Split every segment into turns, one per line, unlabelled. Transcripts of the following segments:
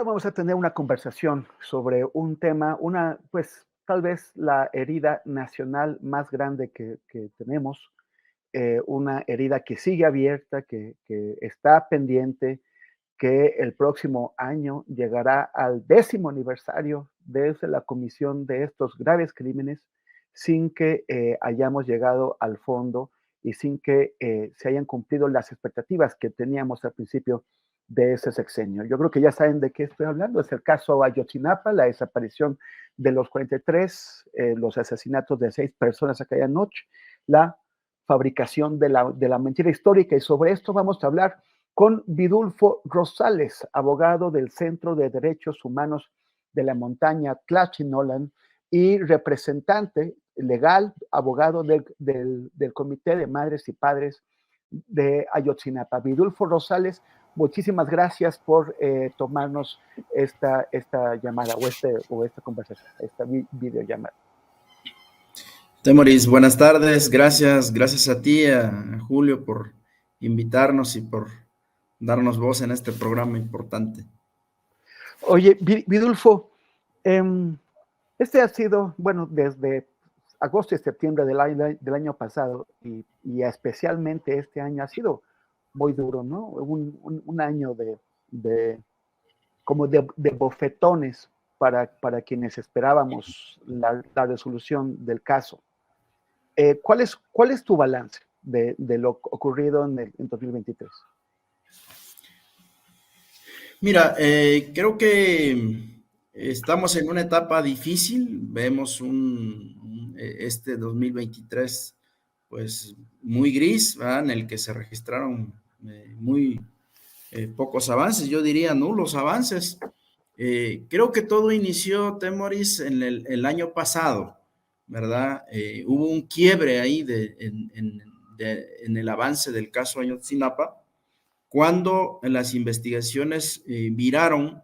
Ahora vamos a tener una conversación sobre un tema, pues tal vez la herida nacional más grande que tenemos, una herida que sigue abierta, que está pendiente, que el próximo año llegará al 10º aniversario desde la comisión de estos graves crímenes sin que hayamos llegado al fondo y sin que se hayan cumplido las expectativas que teníamos al principio de ese sexenio. Yo creo que ya saben de qué estoy hablando. Es el caso Ayotzinapa, la desaparición de los 43, los asesinatos de 6 personas aquella noche, la fabricación de la mentira histórica. Y sobre esto vamos a hablar con Vidulfo Rosales, abogado del Centro de Derechos Humanos de la Montaña Tlachinolan y representante legal, abogado del Comité de Madres y Padres de Ayotzinapa. Vidulfo Rosales, muchísimas gracias por tomarnos esta llamada o esta conversación, esta videollamada.
Temoris, buenas tardes, gracias a ti, a Julio, por invitarnos y por darnos voz en este programa importante.
Oye, Vidulfo, este ha sido, bueno, desde agosto y septiembre del año pasado y especialmente este año ha sido muy duro, ¿no? Un año como de bofetones para quienes esperábamos la resolución del caso. ¿Cuál es tu balance de lo ocurrido en 2023?
Mira, creo que estamos en una etapa difícil. Vemos este 2023 pues muy gris, ¿verdad? En el que se registraron muy pocos avances, yo diría nulos avances. Creo que todo inició, Temoris, en el año pasado, ¿verdad? Hubo un quiebre ahí en el avance del caso Ayotzinapa, cuando las investigaciones viraron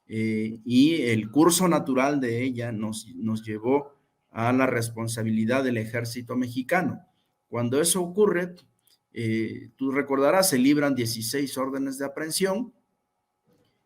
y el curso natural de ella nos llevó a la responsabilidad del ejército mexicano. Cuando eso ocurre, tú recordarás, se libran 16 órdenes de aprehensión,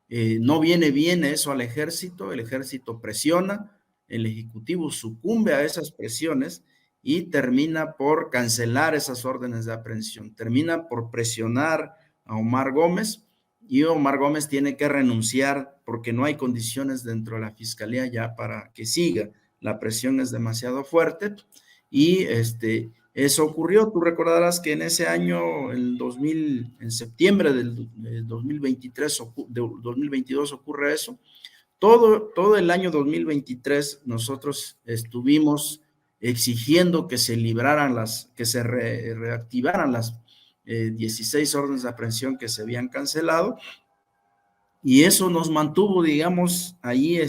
no viene bien eso al ejército, el ejército presiona, el ejecutivo sucumbe a esas presiones y termina por cancelar esas órdenes de aprehensión, termina por presionar a Omar Gómez y Omar Gómez tiene que renunciar porque no hay condiciones dentro de la fiscalía ya para que siga, la presión es demasiado fuerte y eso ocurrió. Tú recordarás que en ese año, en septiembre del 2023, 2022 ocurre eso. Todo el año 2023 nosotros estuvimos exigiendo que se libraran que se reactivaran las 16 órdenes de aprehensión que se habían cancelado, y eso nos mantuvo, digamos, ahí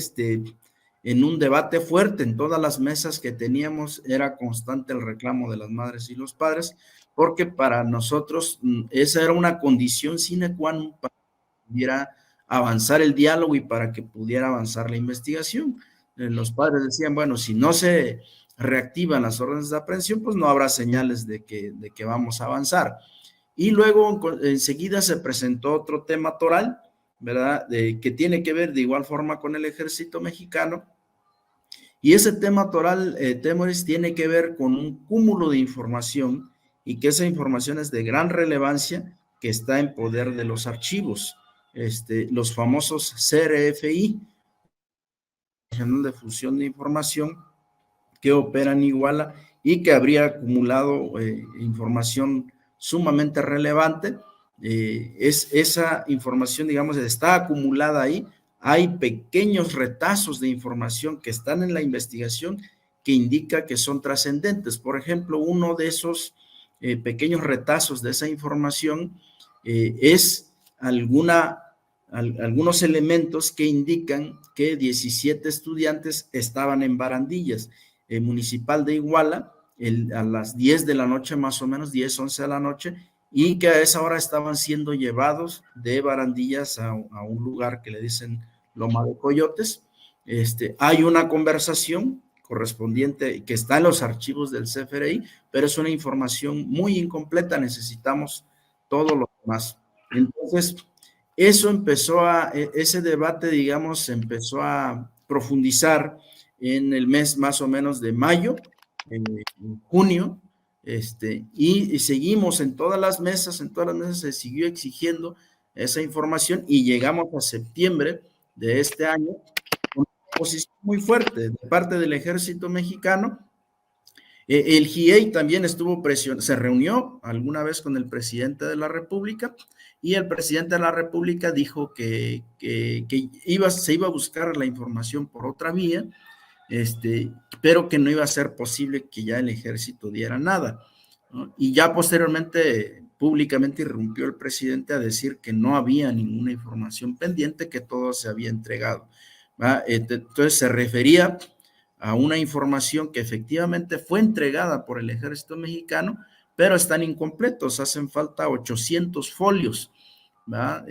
en un debate fuerte. En todas las mesas que teníamos era constante el reclamo de las madres y los padres, porque para nosotros esa era una condición sine qua non para que pudiera avanzar el diálogo y para que pudiera avanzar la investigación. Los padres decían, bueno, si no se reactivan las órdenes de aprehensión, pues no habrá señales de que vamos a avanzar. Y luego enseguida se presentó otro tema toral, ¿verdad? Que tiene que ver de igual forma con el ejército mexicano. Y ese tema toral, Temoris, tiene que ver con un cúmulo de información y que esa información es de gran relevancia que está en poder de los archivos, los famosos CRFI, de fusión de información, que opera en Iguala y que habría acumulado información sumamente relevante. Esa información, digamos, está acumulada ahí. Hay pequeños retazos de información que están en la investigación que indica que son trascendentes. Por ejemplo, uno de esos pequeños retazos de esa información es algunos elementos que indican que 17 estudiantes estaban en barandillas. Municipal de Iguala, a las 10 de la noche más o menos, 10, 11 de la noche, y que a esa hora estaban siendo llevados de barandillas a un lugar que le dicen Loma de Coyotes. Hay una conversación correspondiente que está en los archivos del CFRI, pero es una información muy incompleta, necesitamos todo lo demás. Entonces, Eso empezó ese debate, digamos, empezó a profundizar en el mes más o menos de mayo, en junio, y seguimos en todas las mesas se siguió exigiendo esa información y llegamos a septiembre de este año con una posición muy fuerte de parte del ejército mexicano. El GIEI también estuvo se reunió alguna vez con el presidente de la República y el presidente de la República dijo que se iba a buscar la información por otra vía, pero que no iba a ser posible que ya el ejército diera nada, ¿no? Y ya posteriormente, públicamente irrumpió el presidente a decir que no había ninguna información pendiente, que todo se había entregado, ¿va? Entonces se refería a una información que efectivamente fue entregada por el ejército mexicano, pero están incompletos, hacen falta 800 folios, ¿va?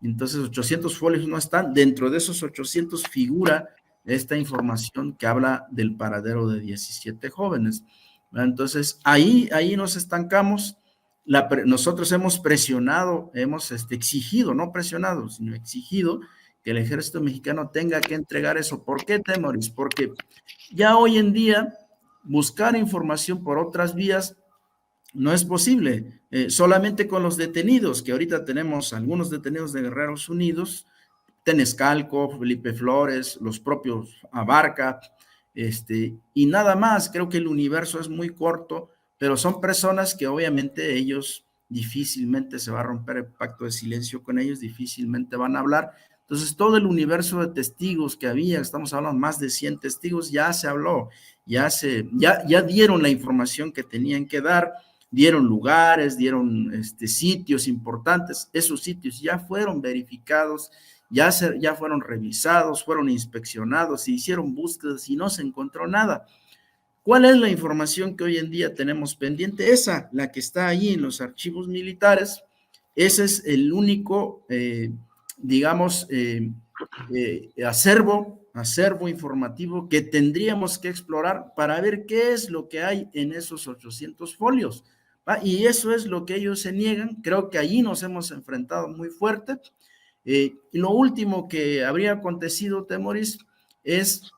Entonces 800 folios no están, dentro de esos 800 figura esta información que habla del paradero de 17 jóvenes, ¿va? Entonces ahí nos estancamos. Nosotros hemos presionado, hemos exigido, no presionado, sino exigido que el ejército mexicano tenga que entregar eso. ¿Por qué, Temoris? Porque ya hoy en día buscar información por otras vías no es posible, solamente con los detenidos, que ahorita tenemos algunos detenidos de Guerreros Unidos, Tenescalco, Felipe Flores, los propios Abarca, y nada más. Creo que el universo es muy corto, pero son personas que obviamente ellos difícilmente se va a romper el pacto de silencio con ellos, difícilmente van a hablar. Entonces todo el universo de testigos que había, estamos hablando más de 100 testigos, ya se habló, ya dieron la información que tenían que dar, dieron lugares, dieron sitios importantes. Esos sitios ya fueron verificados, ya fueron revisados, fueron inspeccionados, se hicieron búsquedas y no se encontró nada. ¿Cuál es la información que hoy en día tenemos pendiente? Esa, la que está ahí en los archivos militares. Ese es el único, digamos, acervo informativo que tendríamos que explorar para ver qué es lo que hay en esos 800 folios, ¿va? Y eso es lo que ellos se niegan. Creo que allí nos hemos enfrentado muy fuerte. Y lo último que habría acontecido, Temoris, es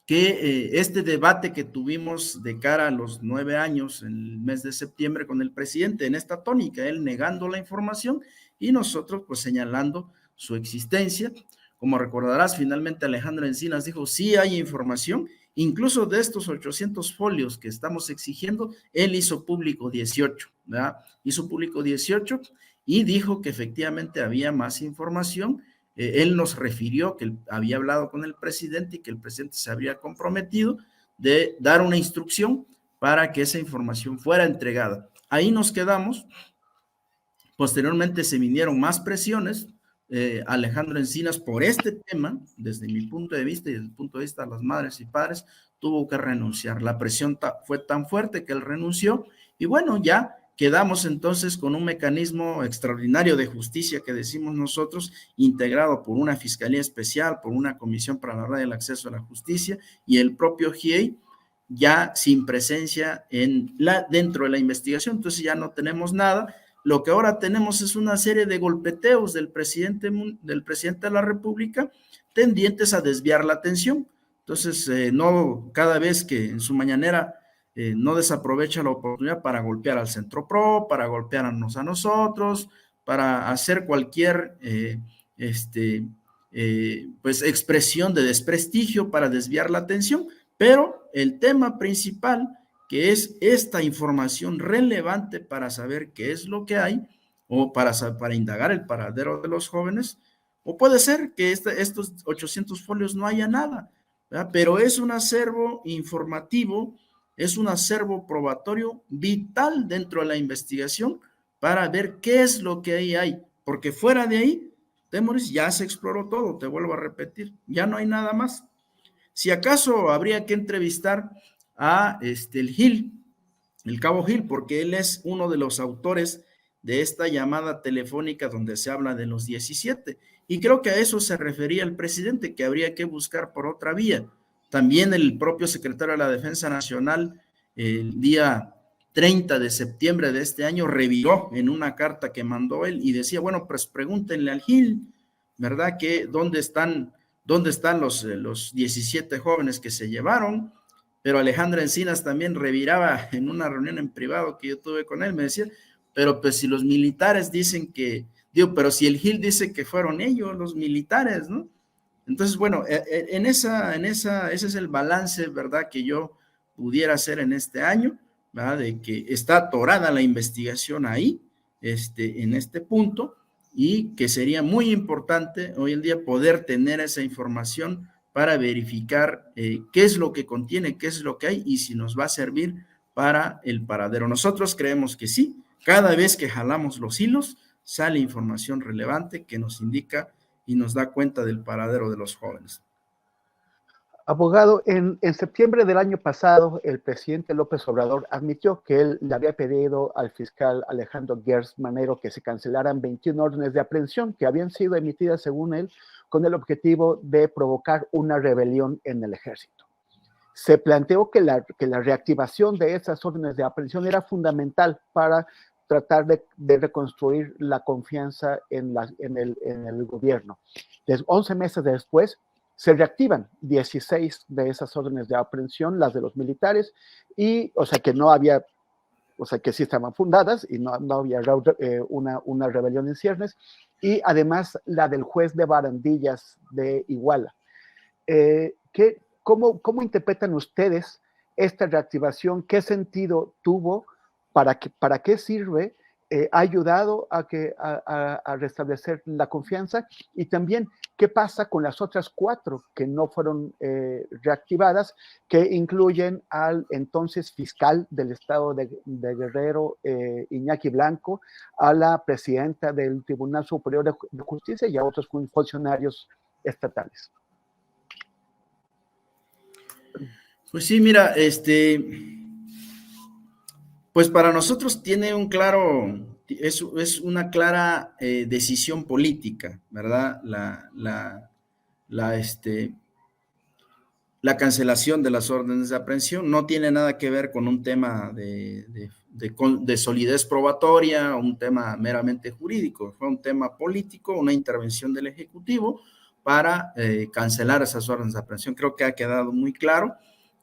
que este debate que tuvimos de cara a los 9 años, en el mes de septiembre, con el presidente, en esta tónica, él negando la información y nosotros pues señalando su existencia. Como recordarás, finalmente Alejandro Encinas dijo, sí hay información, incluso de estos 800 folios que estamos exigiendo, él hizo público 18, ¿verdad? Hizo público 18 y dijo que efectivamente había más información. Él nos refirió que había hablado con el presidente y que el presidente se había comprometido de dar una instrucción para que esa información fuera entregada. Ahí nos quedamos. Posteriormente se vinieron más presiones. Alejandro Encinas, por este tema, desde mi punto de vista y desde el punto de vista de las madres y padres, tuvo que renunciar. La presión fue tan fuerte que él renunció y bueno, ya quedamos entonces con un mecanismo extraordinario de justicia que decimos nosotros, integrado por una fiscalía especial, por una comisión para la verdad y el acceso a la justicia y el propio GIEI, ya sin presencia dentro de la investigación. Entonces ya no tenemos nada. Lo que ahora tenemos es una serie de golpeteos del presidente de la República tendientes a desviar la atención. Entonces, no cada vez que en su mañanera no desaprovecha la oportunidad para golpear al Centro Pro, para golpearnos a nosotros, para hacer cualquier pues expresión de desprestigio para desviar la atención, pero el tema principal, que es esta información relevante para saber qué es lo que hay o para indagar el paradero de los jóvenes, o puede ser que estos 800 folios no haya nada, ¿verdad? Pero es un acervo informativo, es un acervo probatorio vital dentro de la investigación para ver qué es lo que ahí hay, porque fuera de ahí, Temoris, ya se exploró todo, te vuelvo a repetir, ya no hay nada más. Si acaso habría que entrevistar a el cabo Gil, porque él es uno de los autores de esta llamada telefónica donde se habla de los 17. Y creo que a eso se refería el presidente, que habría que buscar por otra vía. También el propio secretario de la Defensa Nacional, el día 30 de septiembre de este año reviró en una carta que mandó él y decía, bueno, pues pregúntenle al Gil, ¿verdad? Que dónde están los 17 jóvenes que se llevaron. Pero Alejandra Encinas también reviraba en una reunión en privado que yo tuve con él, me decía, pero pues si los militares dicen que, digo, pero si el Gil dice que fueron ellos, los militares, ¿no? Entonces, bueno, ese es el balance, ¿verdad?, que yo pudiera hacer en este año, ¿verdad?, de que está atorada la investigación ahí, en este punto, y que sería muy importante hoy en día poder tener esa información para verificar qué es lo que contiene, qué es lo que hay y si nos va a servir para el paradero. Nosotros creemos que sí, cada vez que jalamos los hilos, sale información relevante que nos indica y nos da cuenta del paradero de los jóvenes.
Abogado, en septiembre del año pasado, el presidente López Obrador admitió que él le había pedido al fiscal Alejandro Gertz Manero que se cancelaran 21 órdenes de aprehensión que habían sido emitidas, según él, con el objetivo de provocar una rebelión en el ejército. Se planteó que la reactivación de esas órdenes de aprehensión era fundamental para tratar de reconstruir la confianza en el gobierno. 11 meses después, se reactivan 16 de esas órdenes de aprehensión, las de los militares, y, o sea, que no había, o sea, que sí estaban fundadas y no había una rebelión en ciernes, y además la del juez de Barandillas de Iguala. ¿Cómo interpretan ustedes esta reactivación? ¿Qué sentido tuvo? ¿Para qué sirve? ¿Ha ayudado a restablecer la confianza? Y también, ¿qué pasa con las otras 4 que no fueron reactivadas, que incluyen al entonces fiscal del estado de Guerrero, Iñaki Blanco, a la presidenta del Tribunal Superior de Justicia y a otros funcionarios estatales?
Pues sí, mira, pues para nosotros tiene un claro, es una clara decisión política, ¿verdad? La cancelación de las órdenes de aprehensión no tiene nada que ver con un tema de solidez probatoria, un tema meramente jurídico, fue un tema político, una intervención del Ejecutivo para cancelar esas órdenes de aprehensión. Creo que ha quedado muy claro.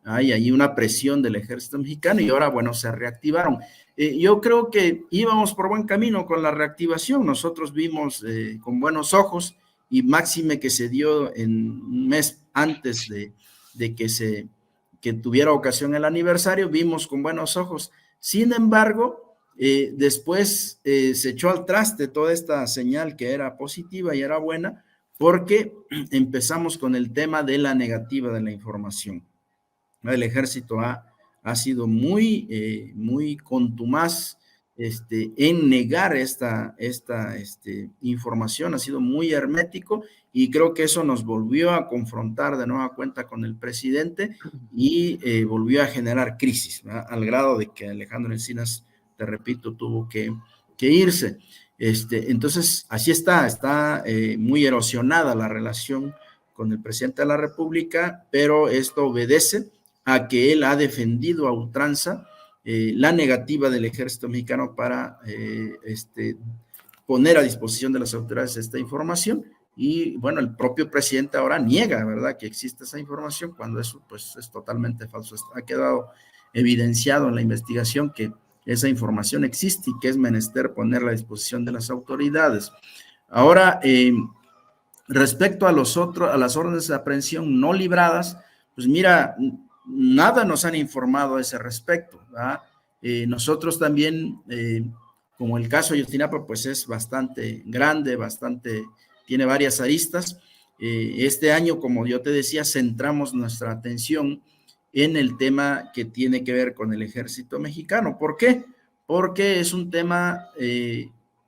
Hay ahí una presión del ejército mexicano y ahora, bueno, se reactivaron. Yo creo que íbamos por buen camino con la reactivación. Nosotros vimos con buenos ojos y máxime que se dio en un mes antes de que tuviera ocasión el aniversario, vimos con buenos ojos. Sin embargo, después se echó al traste toda esta señal que era positiva y era buena, porque empezamos con el tema de la negativa de la información. El ejército ha sido muy contumaz en negar esta información, ha sido muy hermético y creo que eso nos volvió a confrontar de nueva cuenta con el presidente y volvió a generar crisis, ¿verdad? Al grado de que Alejandro Encinas, te repito, tuvo que irse. Entonces, así está muy erosionada la relación con el presidente de la República, pero esto obedece a que él ha defendido a ultranza la negativa del ejército mexicano para poner a disposición de las autoridades esta información y bueno, el propio presidente ahora niega, ¿verdad?, que existe esa información cuando eso pues es totalmente falso. Ha quedado evidenciado en la investigación que esa información existe y que es menester ponerla a disposición de las autoridades. Ahora, respecto a las órdenes de aprehensión no libradas, pues mira, nada nos han informado a ese respecto, ¿verdad? Nosotros también, como el caso de Ayotzinapa, pues es bastante grande, tiene varias aristas. Este año, como yo te decía, centramos nuestra atención en el tema que tiene que ver con el ejército mexicano. ¿Por qué? Porque es un tema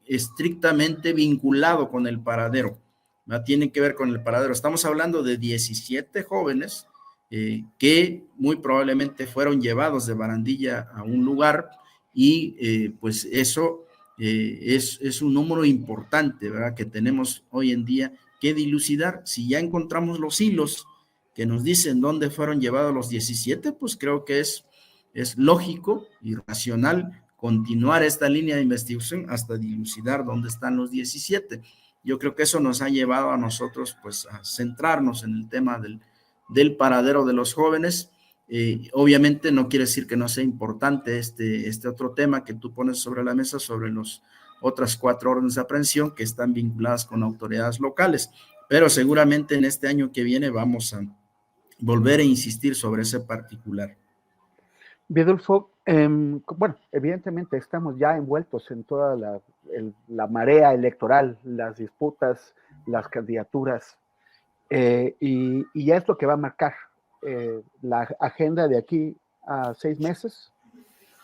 estrictamente vinculado con el paradero. ¿No? Tiene que ver con el paradero. Estamos hablando de 17 jóvenes que muy probablemente fueron llevados de Barandilla a un lugar y pues eso es un número importante, ¿verdad?, que tenemos hoy en día que dilucidar. Si ya encontramos los hilos que nos dicen dónde fueron llevados los 17, pues creo que es es lógico y racional continuar esta línea de investigación hasta dilucidar dónde están los 17. Yo creo que eso nos ha llevado a nosotros pues a centrarnos en el tema del paradero de los jóvenes. Obviamente no quiere decir que no sea importante este otro tema que tú pones sobre la mesa, sobre las otras 4 órdenes de aprehensión que están vinculadas con autoridades locales, pero seguramente en este año que viene vamos a volver a insistir sobre ese particular.
Vidulfo, bueno, evidentemente estamos ya envueltos en toda la marea electoral, las disputas, las candidaturas, y ya es lo que va a marcar la agenda de aquí a 6 meses,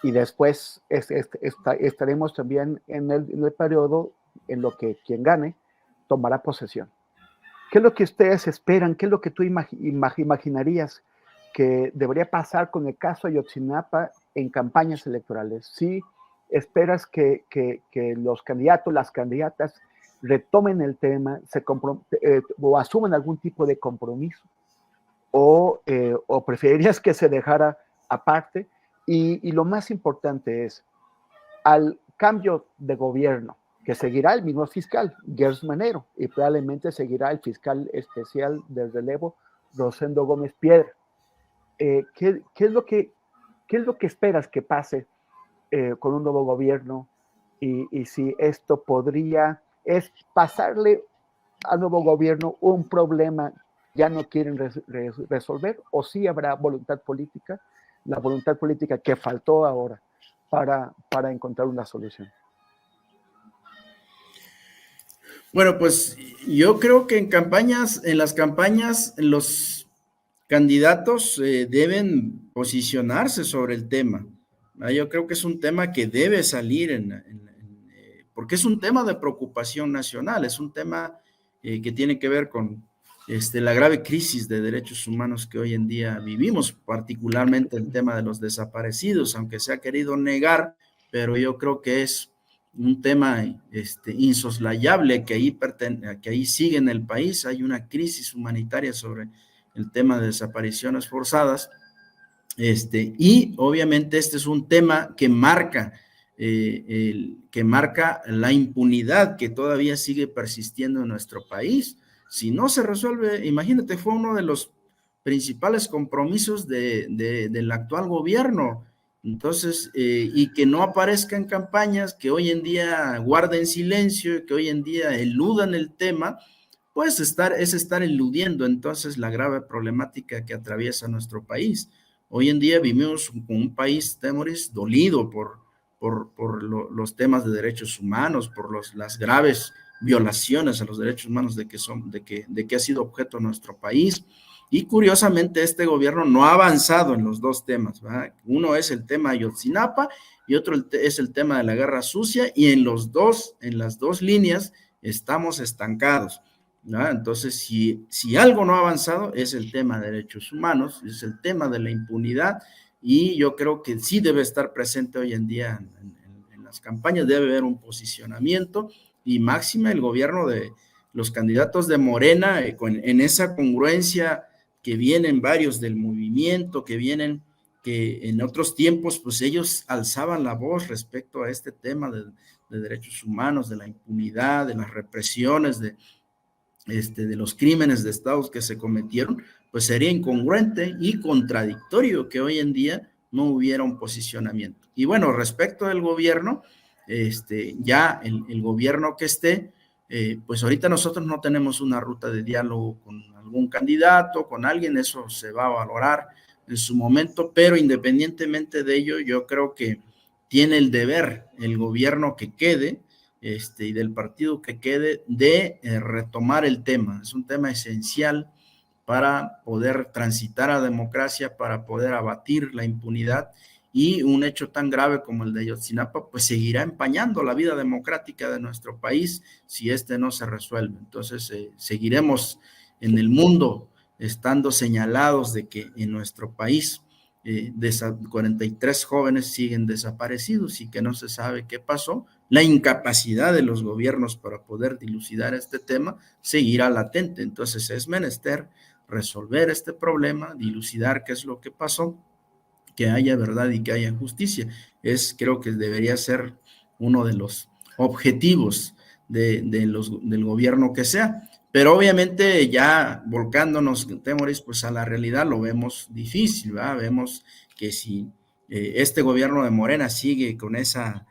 y después estaremos también en el periodo en lo que quien gane tomará posesión. ¿Qué es lo que ustedes esperan? ¿Qué es lo que tú imaginarías que debería pasar con el caso Ayotzinapa en campañas electorales? ¿Sí esperas que los candidatos, las candidatas retomen el tema, o asuman algún tipo de compromiso? ¿O preferirías que se dejara aparte? Y lo más importante es, al cambio de gobierno, que seguirá el mismo fiscal, Gers Manero, y probablemente seguirá el fiscal especial del relevo, Rosendo Gómez Piedra. ¿Qué es lo que esperas que pase con un nuevo gobierno? Y si esto es pasarle al nuevo gobierno un problema ya no quieren resolver, o sí habrá voluntad política, la voluntad política que faltó ahora para encontrar una solución.
Bueno, pues yo creo que en las campañas, los candidatos deben posicionarse sobre el tema. Yo creo que es un tema que debe salir porque es un tema de preocupación nacional, es un tema que tiene que ver con la grave crisis de derechos humanos que hoy en día vivimos, particularmente el tema de los desaparecidos, aunque se ha querido negar, pero yo creo que es un tema insoslayable que ahí sigue en el país. Hay una crisis humanitaria sobre el tema de desapariciones forzadas, y obviamente este es un tema que marca la impunidad que todavía sigue persistiendo en nuestro país. Si no se resuelve, imagínate, fue uno de los principales compromisos del actual gobierno. Entonces, y que no aparezca en campañas, que hoy en día guarden silencio, que hoy en día eludan el tema, pues es estar eludiendo entonces la grave problemática que atraviesa nuestro país. Hoy en día vivimos con un país, Temoris, dolido los temas de derechos humanos, por las graves violaciones a los derechos humanos de que ha sido objeto nuestro país. Y curiosamente este gobierno no ha avanzado en los dos temas, ¿verdad? Uno es el tema de Ayotzinapa y otro es el tema de la guerra sucia, y en las dos líneas estamos estancados, ¿no? Entonces, si algo no ha avanzado es el tema de derechos humanos, es el tema de la impunidad, y yo creo que sí debe estar presente hoy en día en las campañas, debe haber un posicionamiento, y máxima el gobierno de los candidatos de Morena, en esa congruencia que vienen varios del movimiento, que en otros tiempos, pues ellos alzaban la voz respecto a este tema de derechos humanos, de la impunidad, de las represiones, de los crímenes de estados que se cometieron, pues sería incongruente y contradictorio que hoy en día no hubiera un posicionamiento. Y bueno, respecto del gobierno, ya el gobierno que esté, pues ahorita nosotros no tenemos una ruta de diálogo con algún candidato, con alguien, eso se va a valorar en su momento, pero independientemente de ello, yo creo que tiene el deber el gobierno que quede, y del partido que quede, de retomar el tema. Es un tema esencial para poder transitar a la democracia, para poder abatir la impunidad, y un hecho tan grave como el de Ayotzinapa, pues seguirá empañando la vida democrática de nuestro país si no se resuelve. Entonces, seguiremos en el mundo estando señalados de que en nuestro país 43 jóvenes siguen desaparecidos y que no se sabe qué pasó. La incapacidad de los gobiernos para poder dilucidar este tema seguirá latente. Entonces es menester resolver este problema, dilucidar qué es lo que pasó, que haya verdad y que haya justicia. Creo que debería ser uno de los objetivos del gobierno que sea. Pero obviamente ya volcándonos, Temoris, pues a la realidad lo vemos difícil, ¿verdad? Vemos que si este gobierno de Morena sigue con esa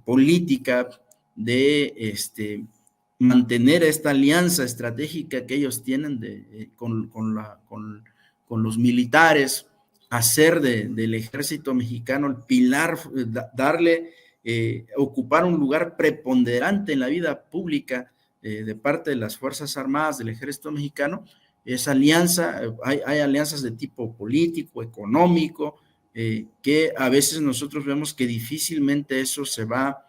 política de mantener esta alianza estratégica que ellos tienen con los militares, hacer del ejército mexicano el pilar, darle, ocupar un lugar preponderante en la vida pública de parte de las Fuerzas Armadas del ejército mexicano. Esa alianza, hay alianzas de tipo político, económico, que a veces nosotros vemos que difícilmente eso se va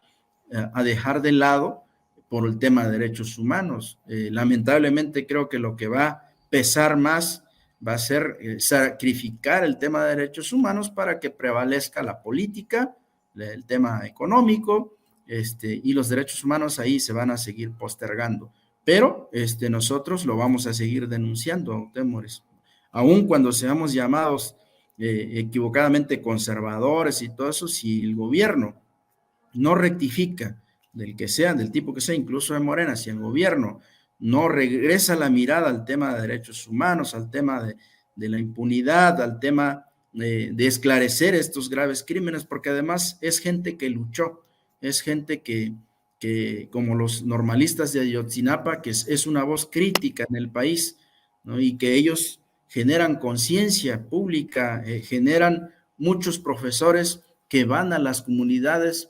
a dejar de lado por el tema de derechos humanos. Lamentablemente creo que lo que va a pesar más va a ser sacrificar el tema de derechos humanos para que prevalezca la política, el tema económico, y los derechos humanos ahí se van a seguir postergando. Pero nosotros lo vamos a seguir denunciando, Temores. Aun cuando seamos llamados equivocadamente conservadores y todo eso, si el gobierno no rectifica, del que sea, del tipo que sea, incluso de Morena, si el gobierno no regresa la mirada al tema de derechos humanos, al tema de la impunidad, al tema de esclarecer estos graves crímenes, porque además es gente que luchó, es gente que como los normalistas de Ayotzinapa, que es una voz crítica en el país, ¿no? Y que ellos generan conciencia pública, generan muchos profesores que van a las comunidades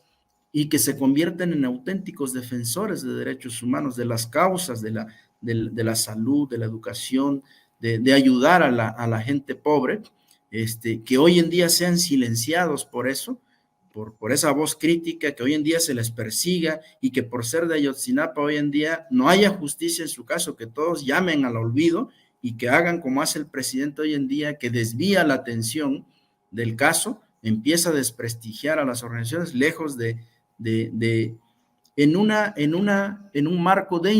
y que se convierten en auténticos defensores de derechos humanos, de las causas de la salud, de la educación, de ayudar a la gente pobre, que hoy en día sean silenciados por eso, por esa voz crítica, que hoy en día se les persiga y que por ser de Ayotzinapa hoy en día no haya justicia en su caso, que todos llamen al olvido y que hagan como hace el presidente hoy en día, que desvía la atención del caso, empieza a desprestigiar a las organizaciones lejos en un marco de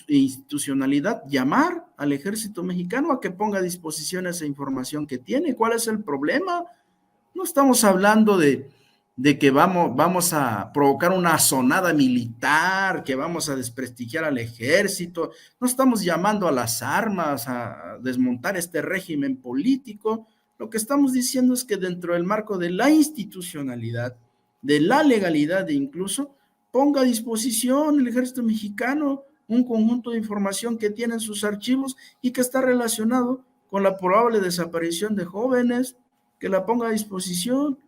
institucionalidad, llamar al ejército mexicano a que ponga a disposición esa información que tiene. ¿Cuál es el problema? No estamos hablando de que vamos a provocar una asonada militar, que vamos a desprestigiar al ejército, no estamos llamando a las armas, a desmontar este régimen político. Lo que estamos diciendo es que dentro del marco de la institucionalidad, de la legalidad e incluso, ponga a disposición el ejército mexicano un conjunto de información que tiene en sus archivos y que está relacionado con la probable desaparición de jóvenes, que la ponga a disposición.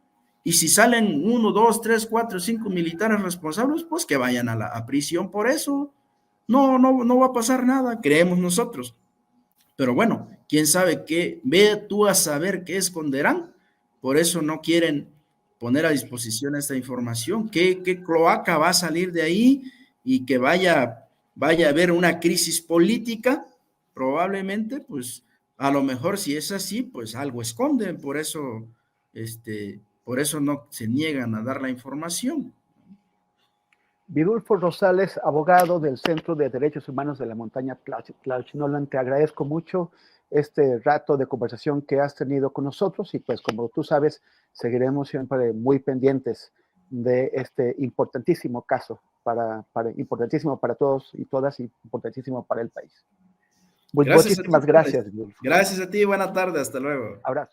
Y si salen 1, 2, 3, 4, 5 militares responsables, pues que vayan a prisión por eso. No va a pasar nada, creemos nosotros. Pero bueno, quién sabe qué, ve tú a saber qué esconderán. Por eso no quieren poner a disposición esta información. ¿Qué cloaca va a salir de ahí? Y que vaya a haber una crisis política, probablemente, pues a lo mejor si es así, pues algo esconden, por eso no se niegan a dar la información.
Vidulfo Rosales, abogado del Centro de Derechos Humanos de la Montaña Tlachinolan, te agradezco mucho este rato de conversación que has tenido con nosotros y pues como tú sabes, seguiremos siempre muy pendientes de este importantísimo caso, importantísimo para todos y todas y importantísimo para el país.
Gracias a ti.
Muchísimas gracias, Vidulfo.
Gracias a ti, buena tarde, hasta luego.
Abrazo.